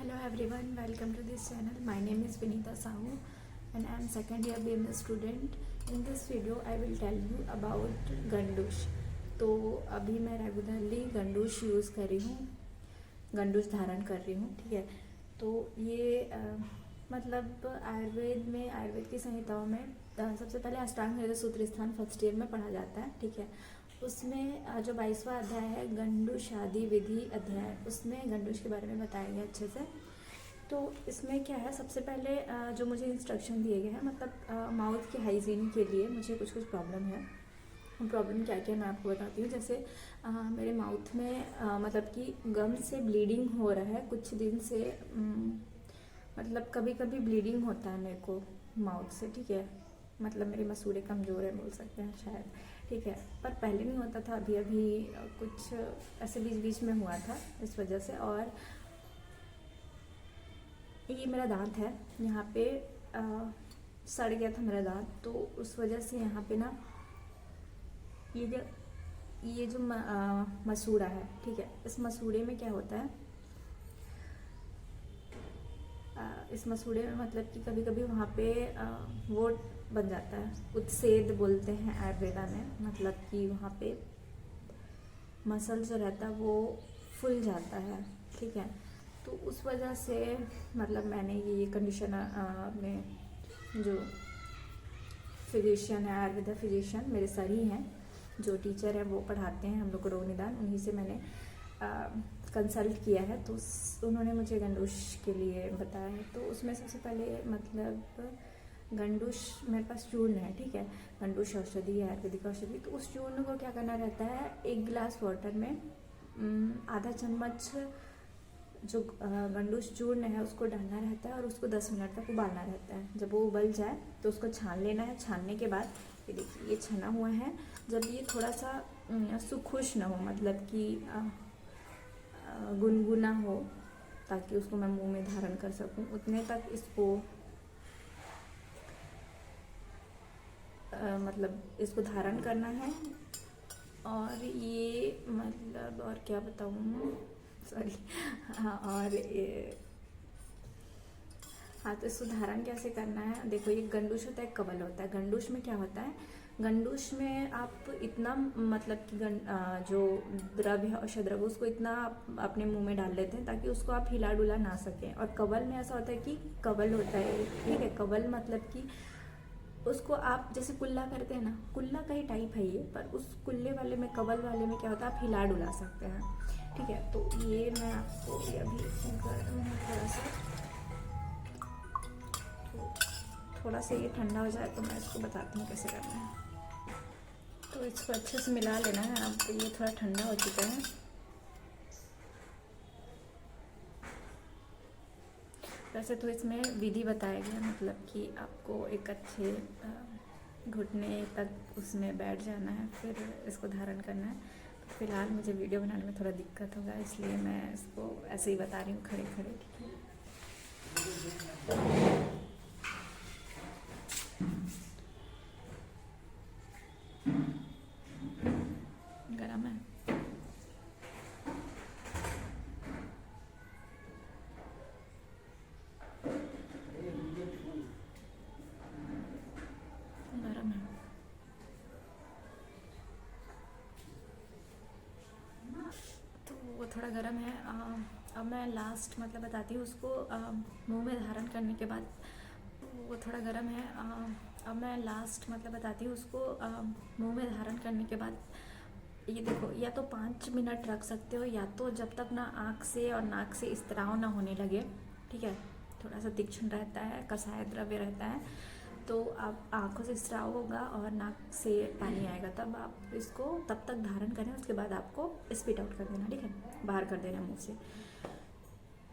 Hello everyone, welcome to this channel. My name is Vinita Sahu and I am second year BMS student. In this video I will tell you about गंडूश. तो अभी मैं regularly गंडूश use कर रही हूँ, गंडूश धारण कर रही हूँ, ठीक है। तो ये मतलब आयुर्वेद की संहिताओं में सबसे पहले अष्टांग हृदय सूत्र स्थान फर्स्ट ईयर में पढ़ा जाता है, ठीक है। उसमें जो 22वां अध्याय है गंडूश आदि विधि अध्याय, उसमें गंडूश के बारे में बताया गया अच्छे से। तो इसमें क्या है, सबसे पहले जो मुझे इंस्ट्रक्शन दिए गए हैं, मतलब माउथ के हाइजीन के लिए मुझे कुछ प्रॉब्लम है। प्रॉब्लम क्या क्या मैं आपको बताती हूँ। जैसे मेरे माउथ में मतलब कि गम से ब्लीडिंग हो रहा है कुछ दिन से, मतलब कभी कभी ब्लीडिंग होता है मेरे को माउथ से, ठीक है। मतलब मेरी मसूड़े कमज़ोर है बोल सकते हैं शायद, ठीक है। पर पहले नहीं होता था, अभी अभी कुछ ऐसे बीच में हुआ था इस वजह से। और ये मेरा दांत है, यहाँ पे सड़ गया था मेरा दांत, तो उस वजह से यहाँ पे ना ये जो मसूड़ा है, ठीक है। इस मसूड़े में क्या होता है, इस मसूड़े में मतलब कि कभी कभी वहाँ पे वो बन जाता है, उत्सेद बोलते हैं आयुर्वेदा में, मतलब कि वहाँ पे मसल जो रहता है वो फूल जाता है, ठीक है। तो उस वजह से मतलब मैंने ये कंडीशन में जो फिजिशियन है, आयुर्वेदा फिजिशियन मेरे सर ही हैं, जो टीचर हैं वो पढ़ाते हैं हम लोग को रोग निदान, उन्हीं से मैंने कंसल्ट किया है। तो उन्होंने मुझे गंडूश के लिए बताया है। तो उसमें सबसे पहले मतलब गंडूश मेरे पास चूर्ण है, ठीक है। गंडूश औषधि है, आयुर्वेदिक औषधि। तो उस चूर्ण को क्या करना रहता है, 1 गिलास वाटर में आधा चम्मच जो गंडूश चूर्ण है उसको डालना रहता है और उसको 10 मिनट तक उबालना रहता है। जब वो उबल जाए तो उसको छान लेना है। छानने के बाद ये देखिए ये छना हुआ है। जब ये थोड़ा सा सुखुश ना हो, मतलब कि गुनगुना हो, ताकि उसको मैं मुंह में धारण कर सकूं, उतने तक इसको मतलब इसको धारण करना है। और ये मतलब और क्या बताऊँ, सॉरी, हाँ। और हाँ, तो इसको धारण कैसे करना है, देखो ये गंडूश होता है, कवल होता है। गंडूश में क्या होता है, गंडूश में आप इतना मतलब कि जो द्रव्य है, औषध द्रव्य, उसको इतना आप अपने मुंह में डाल लेते हैं ताकि उसको आप हिला डुला ना सकें। और कवल में ऐसा होता है कि कवल होता है, ठीक है। कवल मतलब कि उसको आप जैसे कुल्ला करते हैं ना, कुल्ला का ही टाइप है ये, पर उस कुल्ले वाले में, कवल वाले में क्या होता है, आप हिला डुला सकते हैं, ठीक है। तो ये मैं आपको अभी थोड़ा सा ये ठंडा हो जाए तो मैं इसको बताती हूँ कैसे करना है। तो इसको अच्छे से मिला लेना है। अब ये थोड़ा ठंडा हो चुका है। वैसे तो इसमें विधि बताया गया, मतलब कि आपको एक अच्छे घुटने तक उसमें बैठ जाना है, फिर इसको धारण करना है। तो फिलहाल मुझे वीडियो बनाने में थोड़ा दिक्कत होगा, इसलिए मैं इसको ऐसे ही बता रही हूँ खड़े खड़े, ठीक है। गरम है। गरम है। तो वो थोड़ा गरम है। अब मैं लास्ट मतलब बताती हूँ उसको मुंह में धारण करने के बाद। वो थोड़ा गरम है। अब मैं लास्ट मतलब बताती हूँ उसको मुंह में धारण करने के बाद। ये देखो, या तो 5 मिनट रख सकते हो, या तो जब तक ना आँख से और नाक से स्त्राव ना होने लगे, ठीक है। थोड़ा सा तीक्ष्ण रहता है, कसाय द्रव्य रहता है, तो आप आँखों से स्त्राव होगा और नाक से पानी आएगा, तब आप इसको तब तक धारण करें। उसके बाद आपको स्पिट आउट कर देना, ठीक है, बाहर कर देना मुंह से।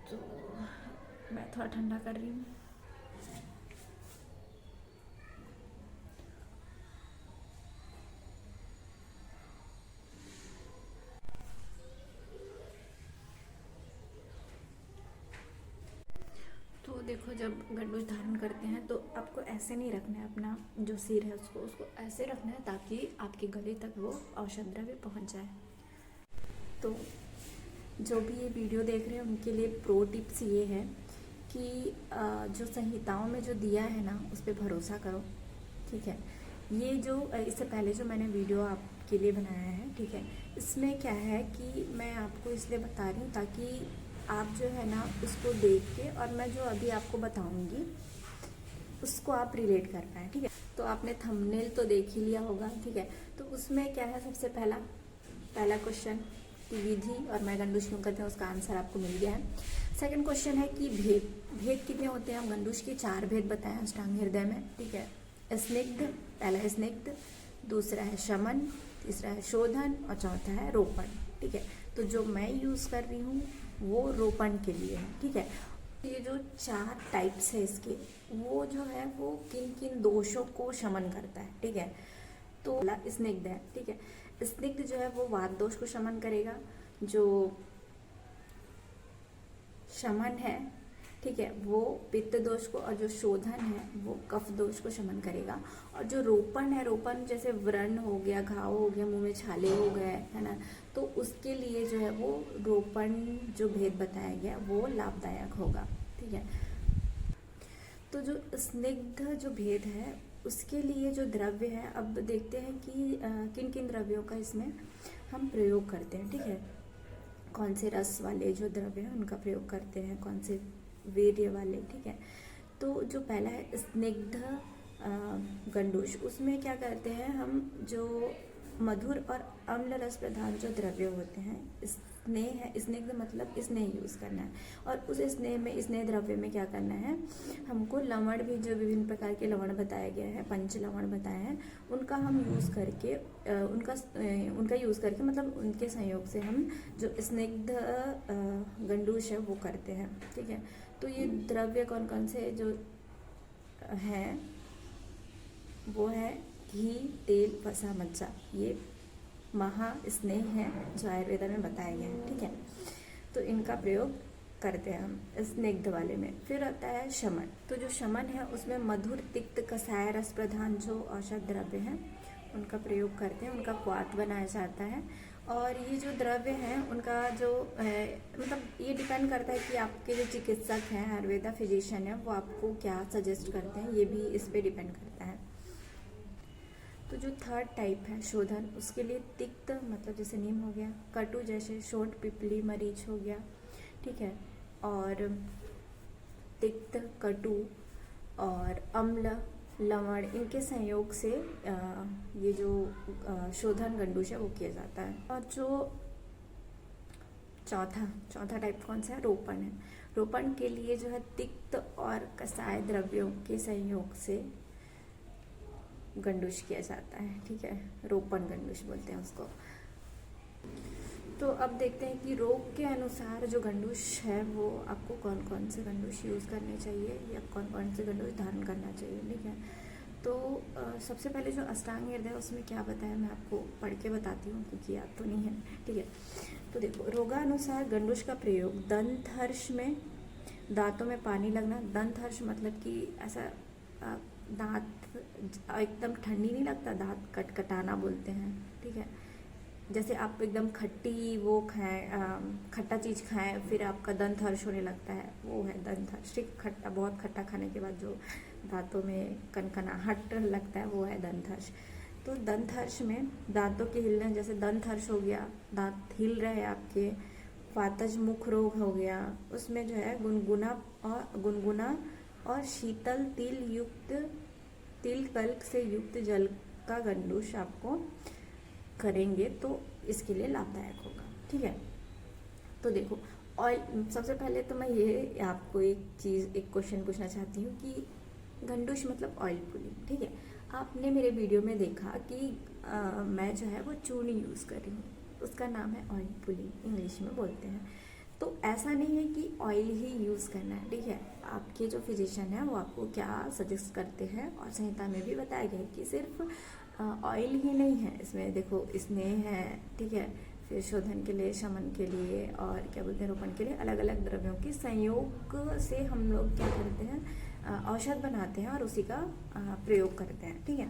तो मैं थोड़ा ठंडा कर रही हूँ। तो देखो, जब गंडूश धारण करते हैं तो आपको ऐसे नहीं रखना है, अपना जो सिर है उसको ऐसे रखना है ताकि आपके गले तक वो औषध द्रव्य पहुँच जाए। तो जो भी ये वीडियो देख रहे हैं उनके लिए प्रो टिप्स ये है कि जो संहिताओं में जो दिया है ना उस पर भरोसा करो, ठीक है। ये जो इससे पहले जो मैंने वीडियो आपके लिए बनाया है, ठीक है, इसमें क्या है कि मैं आपको इसलिए बता रही हूँ ताकि आप जो है ना उसको देख के और मैं जो अभी आपको बताऊँगी उसको आप रिलेट कर पाएँ, ठीक है। तो आपने थंबनेल तो देख ही लिया होगा, ठीक है। तो उसमें क्या है, सबसे पहला क्वेश्चन कि विधि और मैं गंडूश क्यों करते हैं, उसका आंसर आपको मिल गया है। सेकंड क्वेश्चन है कि भेद कितने होते हैं। हम गंडूश के 4 भेद बताए हैं अष्टांग हृदय में, ठीक है। स्निग्ध, पहला है स्निग्ध, दूसरा है शमन, तीसरा है शोधन और चौथा है रोपण, ठीक है। तो जो मैं यूज़ कर रही हूँ वो रोपण के लिए है, ठीक है। ये जो 4 टाइप्स है इसके, वो जो है वो किन किन दोषों को शमन करता है, ठीक है। तो स्निग्ध है, ठीक है। स्निग्ध जो है वो वात दोष को शमन करेगा, जो शमन है, ठीक है, वो पित्त दोष को, और जो शोधन है वो कफ दोष को शमन करेगा। और जो रोपण है, रोपण जैसे व्रण हो गया, घाव हो गया, मुंह में छाले हो गए, है ना, तो उसके लिए जो है वो रोपण जो भेद बताया गया वो लाभदायक होगा, ठीक है। तो जो स्निग्ध जो भेद है उसके लिए जो द्रव्य है, अब देखते हैं कि किन किन द्रव्यों का इसमें हम प्रयोग करते हैं, ठीक है। कौन से रस वाले जो द्रव्य हैं उनका प्रयोग करते हैं, कौन से वीर्य वाले, ठीक है। तो जो पहला है स्निग्ध गंडूश, उसमें क्या करते हैं हम, जो मधुर और अम्ल रस प्रधान जो द्रव्य होते हैं, स्नेह है, स्निग्ध मतलब स्नेह यूज़ करना है। और उस स्नेह द्रव्य में क्या करना है, हमको लवण भी, जो विभिन्न प्रकार के लवण बताया गया है, पंच लवण बताए हैं, उनका हम यूज़ करके उनका यूज़ करके मतलब उनके संयोग से हम जो स्निग्ध गंडूश है वो करते हैं, ठीक है। तो ये द्रव्य कौन कौन से जो हैं वो है घी, तेल, वसा, मज्जा, ये महास्नेह है जो आयुर्वेद में बताया गया है, ठीक है। तो इनका प्रयोग करते हैं हम स्निग्ध वाले में। फिर आता है शमन। तो जो शमन है उसमें मधुर, तिक्त, कसाय रस प्रधान जो औषध द्रव्य हैं उनका प्रयोग करते हैं, उनका क्वाथ बनाया जाता है। और ये जो द्रव्य हैं उनका जो है, मतलब ये डिपेंड करता है कि आपके जो चिकित्सक हैं, आयुर्वेदा फिजिशियन है, वो आपको क्या सजेस्ट करते हैं, ये भी इस पे डिपेंड करता है। तो जो थर्ड टाइप है शोधन, उसके लिए तिक्त मतलब जैसे नीम हो गया, कटु जैसे शोठ, पिपली, मरीच हो गया, ठीक है, और तिक्त, कटु और अम्ल, लवण, इनके संयोग से ये जो शोधन गंडूश है वो किया जाता है। और जो चौथा टाइप कौन सा है, रोपण है। रोपण के लिए जो है तिक्त और कसाय द्रव्यों के संयोग से गंडूश किया जाता है, ठीक है, रोपण गंडूश बोलते हैं उसको। तो अब देखते हैं कि रोग के अनुसार जो गंडूश है वो आपको कौन कौन से गंडूश यूज़ करने चाहिए या कौन कौन से गंडूश धारण करना चाहिए, ठीक है। तो सबसे पहले जो अष्टांग हृदय उसमें क्या बताया मैं आपको पढ़ के बताती हूँ क्योंकि याद तो नहीं है, ठीक है। तो देखो, रोगानुसार गंडूश का प्रयोग दंत हर्ष में, दांतों में पानी लगना। दंत हर्ष मतलब कि ऐसा दांत एकदम ठंडी नहीं लगता, दांत कटकटाना बोलते हैं, ठीक है। जैसे आप एकदम खट्टी वो खाएं, खट्टा चीज़ खाएं, फिर आपका दंत हर्ष होने लगता है, वो है दंत हर्ष, ठीक। खट्टा, बहुत खट्टा खाने के बाद जो दांतों में कनकनाहट लगता है वो है दंत हर्ष। तो दंत हर्ष में दांतों के हिलने, जैसे दंत हर्ष हो गया, दांत हिल रहे हैं आपके, वातज मुख रोग हो गया, उसमें जो है गुनगुना और शीतल तिल कल्क से युक्त जल का गंडूश आपको करेंगे तो इसके लिए लाभदायक होगा, ठीक है। तो देखो, ऑयल, सबसे पहले तो मैं ये आपको एक क्वेश्चन पूछना चाहती हूँ कि गंडूश मतलब ऑयल पुलिंग, ठीक है। आपने मेरे वीडियो में देखा कि मैं जो है वो चूर्ण यूज़ कर रही हूँ, उसका नाम है ऑयल पुलिंग, इंग्लिश में बोलते हैं। तो ऐसा नहीं है कि ऑयल ही यूज़ करना है, ठीक है। आपके जो फिजिशियन है वो आपको क्या सजेस्ट करते हैं, और संहिता में भी बताया गया है कि सिर्फ ऑयल ही नहीं है, इसमें देखो स्नेह है, ठीक है, फिर शोधन के लिए, शमन के लिए और क्या बोलते हैं रोपण के लिए, अलग अलग द्रव्यों के संयोग से हम लोग क्या करते हैं, औषध बनाते हैं और उसी का प्रयोग करते हैं, ठीक है।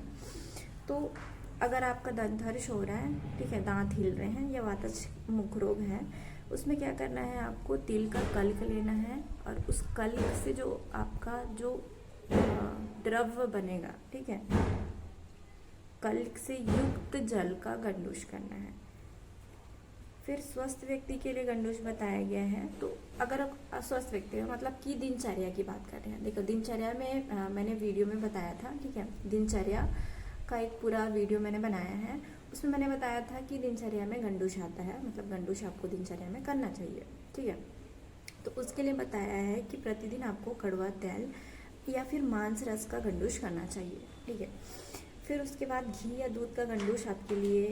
तो अगर आपका दंत हर्ष हो रहा है, ठीक है, दांत हिल रहे हैं या वातज मुख रोग है, उसमें क्या करना है, आपको तिल का कल्क लेना है और उस कल्क से जो आपका जो द्रव्य बनेगा, ठीक है, कल्क से युक्त जल का गंडूश करना है। फिर स्वस्थ व्यक्ति के लिए गंडूश बताया गया है। तो अगर अस्वस्थ व्यक्ति है मतलब कि दिनचर्या की बात कर रहे हैं, देखो दिनचर्या में मैंने वीडियो में बताया था, ठीक है, दिनचर्या का एक पूरा वीडियो मैंने बनाया है, उसमें मैंने बताया था कि दिनचर्या में गंडूश आता है, मतलब गंडूश आपको दिनचर्या में करना चाहिए, ठीक है। तो उसके लिए बताया है कि प्रतिदिन आपको कड़वा तेल या फिर मांस रस का गंडूश करना चाहिए, ठीक है। फिर उसके बाद घी या दूध का गंडूश आपके लिए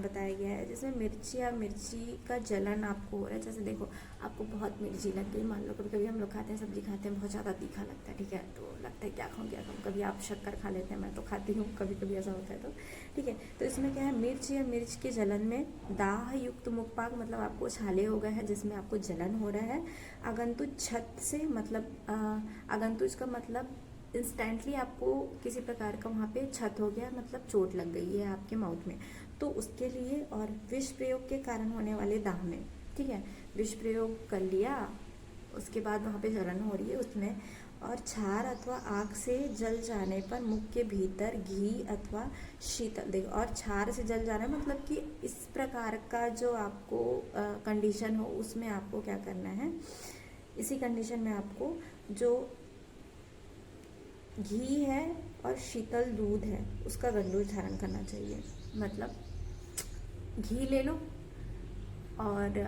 बताया गया है, जिसमें मिर्ची या मिर्ची का जलन आपको हो रहा है। जैसे देखो आपको बहुत मिर्ची लग गई, मान लो कभी कभी हम लोग खाते हैं, सब्जी खाते हैं, बहुत ज़्यादा तीखा लगता है, ठीक है, तो लगता है क्या खाऊँ क्या खाऊँ, कभी आप शक्कर खा लेते हैं, मैं तो खाती हूँ, कभी कभी ऐसा होता है, तो ठीक है। तो इसमें क्या है, मिर्च या मिर्च के जलन में दाह युक्त मुखपाक, मतलब आपको छाले हो गए हैं जिसमें आपको जलन हो रहा है। आगंतुक छत से, मतलब आगंतुक का मतलब इंस्टेंटली आपको किसी प्रकार का वहाँ पे छत हो गया, मतलब चोट लग गई है आपके माउथ में, तो उसके लिए, और विष प्रयोग के कारण होने वाले दाह में, ठीक है, विष प्रयोग कर लिया, उसके बाद वहाँ पे जलन हो रही है उसमें, और छार अथवा आग से जल जाने पर मुख के भीतर घी अथवा शीतल, देखो, और छार से जल जाना मतलब कि इस प्रकार का जो आपको कंडीशन हो, उसमें आपको क्या करना है, इसी कंडीशन में आपको जो घी है और शीतल दूध है उसका गंडूश धारण करना चाहिए। मतलब घी ले लो और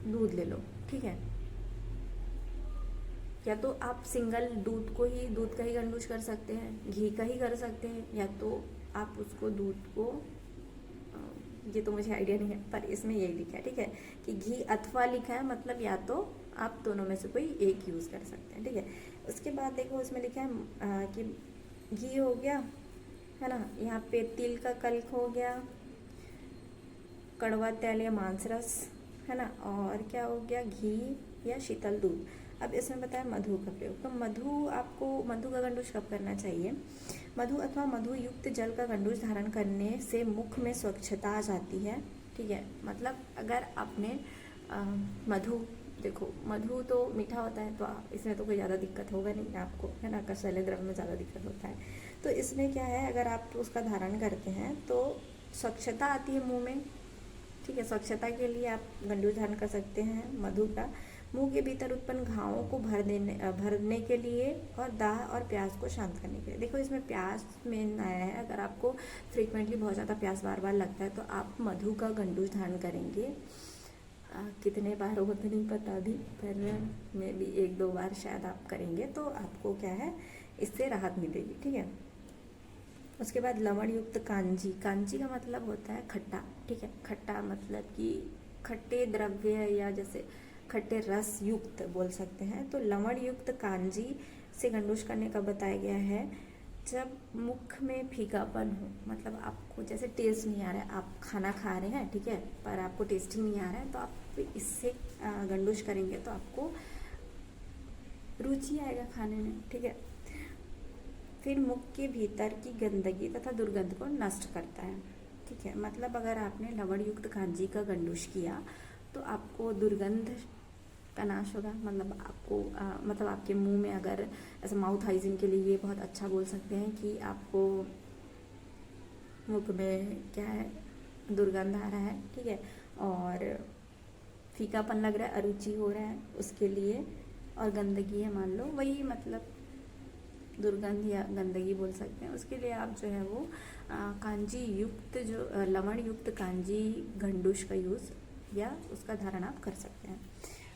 दूध ले लो, ठीक है, या तो आप सिंगल दूध का ही गंडूश कर सकते हैं, घी का ही कर सकते हैं, या तो आप उसको दूध को, ये तो मुझे आइडिया नहीं है पर इसमें यही लिखा है, ठीक है, कि घी अथवा लिखा है, मतलब या तो आप दोनों में से कोई एक यूज़ कर सकते हैं, ठीक है। उसके बाद देखो उसमें लिखा है कि घी हो गया, है ना, यहाँ पे तिल का कल्क हो गया, कड़वा तेल या मांस रस, है ना, और क्या हो गया, घी या शीतल दूध। अब इसमें बताया मधु का प्रयोग। तो मधु का गंडूश कब करना चाहिए, मधु अथवा मधु युक्त जल का गंडूश धारण करने से मुख में स्वच्छता आ जाती है, ठीक है। मतलब अगर आपने मधु, देखो मधु तो मीठा होता है, तो इसमें तो कोई ज़्यादा दिक्कत होगा नहीं आपको, है ना, कसैले द्रव्य में ज़्यादा दिक्कत होता है, तो इसमें क्या है, अगर आप उसका धारण करते हैं तो स्वच्छता आती है मुंह में, ठीक है। स्वच्छता के लिए आप गंडूश धारण कर सकते हैं मधु का। मुंह के भीतर उत्पन्न घावों को भरने के लिए, और दाह और प्यास को शांत करने के लिए। देखो इसमें प्यास मेन आया है, अगर आपको फ्रिक्वेंटली बहुत ज़्यादा प्यास बार बार लगता है तो आप मधु का गंडूश धारण करेंगे। कितने बार हो तो नहीं पता अभी, पर में भी 1-2 बार शायद आप करेंगे तो आपको क्या है, इससे राहत मिलेगी, ठीक है। उसके बाद लवण युक्त कांजी, कांजी का मतलब होता है खट्टा, ठीक है, खट्टा मतलब कि खट्टे द्रव्य या जैसे खट्टे रस युक्त बोल सकते हैं। तो लवण युक्त कांजी से गंडूश करने का बताया गया है जब मुख में फीकापन हो, मतलब आपको जैसे टेस्ट नहीं आ रहा है, आप खाना खा रहे हैं, ठीक है, पर आपको टेस्ट ही नहीं आ रहा है, तो आप इससे गंडूश करेंगे तो आपको रुचि आएगा खाने में, ठीक है। फिर मुख के भीतर की गंदगी तथा दुर्गंध को नष्ट करता है, ठीक है। मतलब अगर आपने लवण युक्त कांजी का गंडूश किया तो आपको दुर्गंध का नाश होगा, मतलब आपको मतलब आपके मुंह में, अगर ऐसे माउथ हाइजीन के लिए ये बहुत अच्छा बोल सकते हैं कि आपको मुख में क्या है, दुर्गंध आ रहा है, ठीक है, और फीकापन लग रहा है, अरुचि हो रहा है उसके लिए, और गंदगी है मान लो, वही मतलब दुर्गंध या गंदगी बोल सकते हैं, उसके लिए आप जो है वो कांजी युक्त, जो लवण युक्त कांजी गंडूश का यूज़ या उसका धारण आप कर सकते हैं।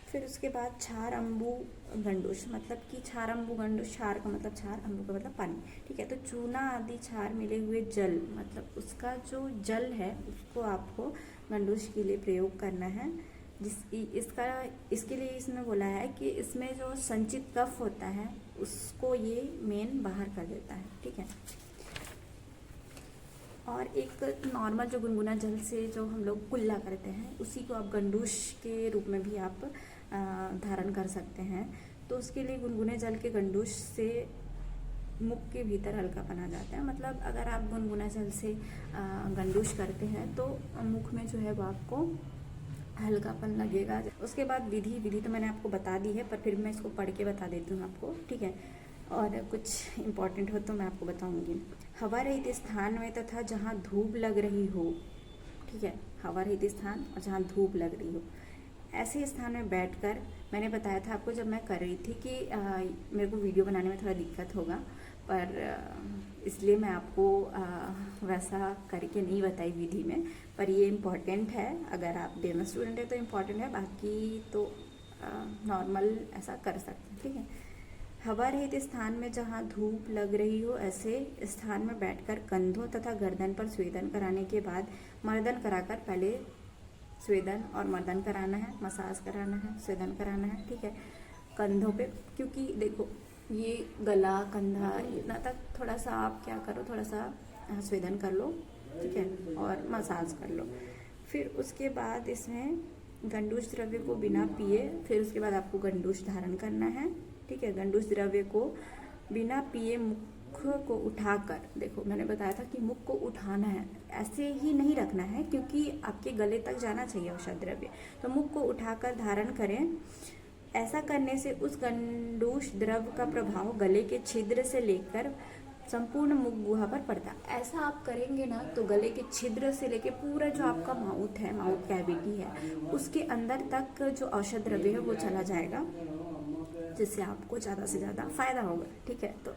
फिर उसके बाद छार अम्बू गंडूश, मतलब कि छार अम्बू गंडूश, छार का मतलब छार, अम्बू का मतलब पानी, ठीक है। तो चूना आदि छार मिले हुए जल, मतलब उसका जो जल है उसको आपको गंडूश के लिए प्रयोग करना है। इसके लिए इसमें बोला है कि इसमें जो संचित कफ होता है उसको ये मेन बाहर कर देता है, ठीक है। और एक नॉर्मल जो गुनगुना जल से जो हम लोग कुल्ला करते हैं उसी को आप गंडूश के रूप में भी आप धारण कर सकते हैं। तो उसके लिए गुनगुने जल के गंडूश से मुख के भीतर हल्कापन आ जाता है। मतलब अगर आप गुनगुना जल से गंडूश करते हैं तो मुख में जो है वो आपको हल्कापन लगेगा। उसके बाद विधि तो मैंने आपको बता दी है, पर फिर मैं इसको पढ़ के बता देती हूँ आपको, ठीक है। और कुछ इम्पोर्टेंट हो तो मैं आपको बताऊँगी। हवा रहित स्थान में तथा जहाँ धूप लग रही हो, ठीक है, हवा रहित स्थान और जहाँ धूप लग रही हो, ऐसे स्थान में बैठकर, मैंने बताया था आपको जब मैं कर रही थी कि मेरे को वीडियो बनाने में थोड़ा दिक्कत होगा, पर इसलिए मैं आपको वैसा करके नहीं बताई विधि में, पर ये इम्पॉर्टेंट है। अगर आप BMS स्टूडेंट है तो इम्पॉर्टेंट है, बाकी तो नॉर्मल ऐसा कर सकते हैं, ठीक है। हवा रहित स्थान में जहाँ धूप लग रही हो, ऐसे स्थान में बैठकर कंधों तथा गर्दन पर स्वेदन कराने के बाद मर्दन कराकर, पहले स्वेदन और मर्दन कराना है, मसाज कराना है, स्वेदन कराना है, ठीक है, कंधों पे। क्योंकि देखो ये गला कंधा इतना तक थोड़ा सा आप क्या करो, थोड़ा सा स्वेदन कर लो, ठीक है, और मसाज कर लो। फिर उसके बाद इसमें गंडूश द्रव्य को बिना पिए, फिर उसके बाद आपको गंडूश धारण करना है, ठीक है। गंडूश द्रव्य को बिना पिए मुख को उठाकर, देखो मैंने बताया था कि मुख को उठाना है, ऐसे ही नहीं रखना है क्योंकि आपके गले तक जाना चाहिए औषध द्रव्य, तो मुख को उठाकर धारण करें। ऐसा करने से उस गंडूश द्रव्य का प्रभाव गले के छिद्र से लेकर संपूर्ण मुख गुहा पर पड़ता है। ऐसा आप करेंगे ना तो गले के छिद्र से लेकर पूरा जो आपका माउथ है, माउथ कैविटी है, उसके अंदर तक जो औषध द्रव्य है वो चला जाएगा, जिससे आपको ज़्यादा से ज़्यादा फायदा होगा, ठीक है। तो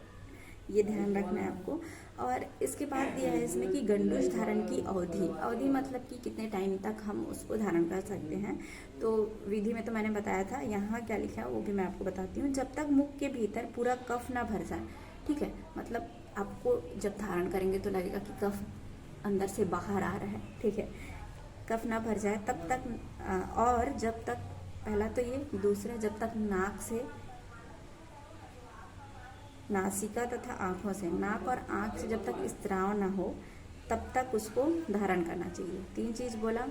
ये ध्यान रखना है आपको। और इसके बाद दिया है इसमें कि गंडूश धारण की अवधि मतलब कि कितने टाइम तक हम उसको धारण कर सकते हैं। तो विधि में तो मैंने बताया था, यहाँ क्या लिखा है वो भी मैं आपको बताती हूँ। जब तक मुख के भीतर पूरा कफ ना भर जाए, ठीक है, मतलब आपको जब धारण करेंगे तो लगेगा कि कफ अंदर से बाहर आ रहा है, ठीक है, कफ ना भर जाए तब तक। और जब तक, पहला तो ये, दूसरा जब तक नाक से, नासिका तथा आँखों से, नाक और आँख से जब तक स्त्राव ना हो तब तक उसको धारण करना चाहिए। 3 चीज़ बोला,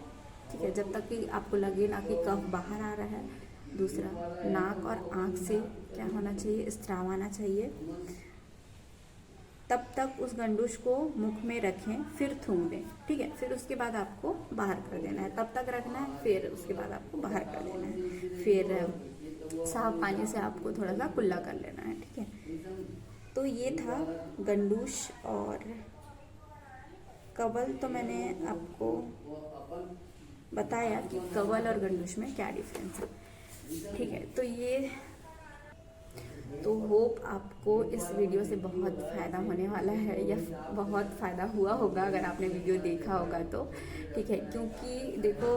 ठीक है। जब तक कि आपको लगे ना कि कफ बाहर आ रहा है, दूसरा नाक और आँख से क्या होना चाहिए, स्त्राव आना चाहिए, तब तक उस गंडूश को मुख में रखें, फिर थूम दें, ठीक है। फिर उसके बाद आपको बाहर कर देना है, तब तक रखना है, फिर उसके बाद आपको बाहर कर देना है, फिर साफ पानी से आपको थोड़ा सा कुल्ला कर लेना है, ठीक है। तो ये था गंडूश और कवल। तो मैंने आपको बताया कि कवल और गंडूश में क्या डिफरेंस है, ठीक है। तो होप आपको इस वीडियो से बहुत फ़ायदा होने वाला है, या बहुत फ़ायदा हुआ होगा अगर आपने वीडियो देखा होगा तो, ठीक है। क्योंकि देखो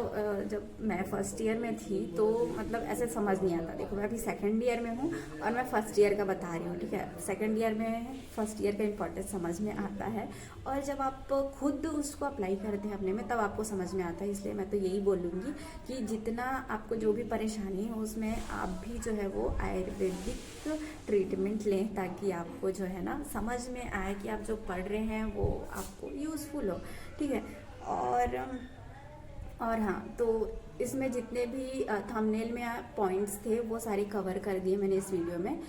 जब मैं फर्स्ट ईयर में थी तो मतलब ऐसे समझ नहीं आता। देखो मैं अभी सेकंड ईयर में हूँ और मैं फर्स्ट ईयर का बता रही हूँ, ठीक है। सेकंड ईयर में फर्स्ट ईयर का इम्पोर्टेंस समझ में आता है, और जब आप खुद उसको अप्लाई करते हैं अपने में तब आपको समझ में आता है। इसलिए मैं तो यही बोलूँगी कि जितना आपको जो भी परेशानी हो उसमें आप भी जो है वो आयुर्वेदिक ट्रीटमेंट लें, ताकि आपको जो है ना समझ में आए कि आप जो पढ़ रहे हैं वो आपको यूज़फुल हो, ठीक है। और हाँ, तो इसमें जितने भी थंबनेल में पॉइंट्स थे वो सारे कवर कर दिए मैंने इस वीडियो में।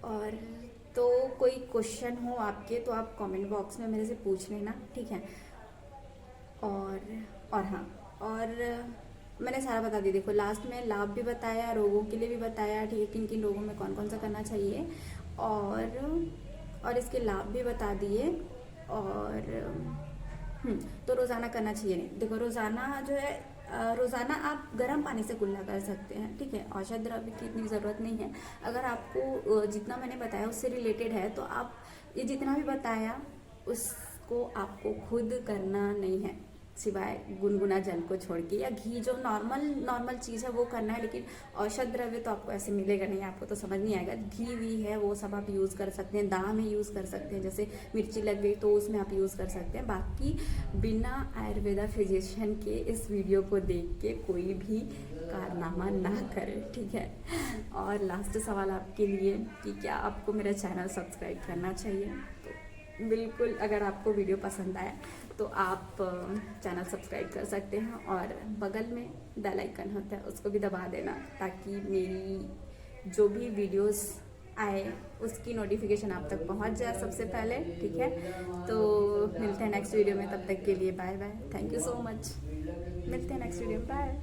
और तो कोई क्वेश्चन हो आपके तो आप कमेंट बॉक्स में मेरे से पूछ लेना, ठीक है। और हाँ, और मैंने सारा बता दिया। देखो लास्ट में लाभ भी बताया, रोगों के लिए भी बताया, ठीक है, किन किन रोगों में कौन कौन सा करना चाहिए, और इसके लाभ भी बता दिए। और तो रोज़ाना करना चाहिए नहीं। देखो रोज़ाना जो है, रोज़ाना आप गर्म पानी से कुल्ला कर सकते हैं, ठीक है। औषध द्रव्य की इतनी ज़रूरत नहीं है। अगर आपको जितना मैंने बताया उससे रिलेटेड है तो आप ये जितना भी बताया उसको आपको खुद करना नहीं है, सिवाय गुनगुना जल को छोड़ के, या घी जो नॉर्मल चीज़ है वो करना है। लेकिन औषध द्रव्य तो आपको ऐसे मिलेगा नहीं, आपको तो समझ नहीं आएगा। घी भी है वो सब आप यूज़ कर सकते हैं, दाह में यूज़ कर सकते हैं, जैसे मिर्ची लग गई तो उसमें आप यूज़ कर सकते हैं। बाकी बिना आयुर्वेदा फिजिशियन के इस वीडियो को देख के कोई भी कारनामा ना करे, ठीक है। और लास्ट सवाल आपके लिए कि क्या आपको मेरा चैनल सब्सक्राइब करना चाहिए? तो बिल्कुल, अगर आपको वीडियो पसंद आया तो आप चैनल सब्सक्राइब कर सकते हैं, और बगल में बेल आइकन होता है उसको भी दबा देना, ताकि मेरी जो भी वीडियोस आए उसकी नोटिफिकेशन आप तक पहुंच जाए सबसे पहले, ठीक है। तो मिलते हैं नेक्स्ट वीडियो में, तब तक के लिए bye bye, thank you so much, मिलते हैं नेक्स्ट वीडियो में, बाय।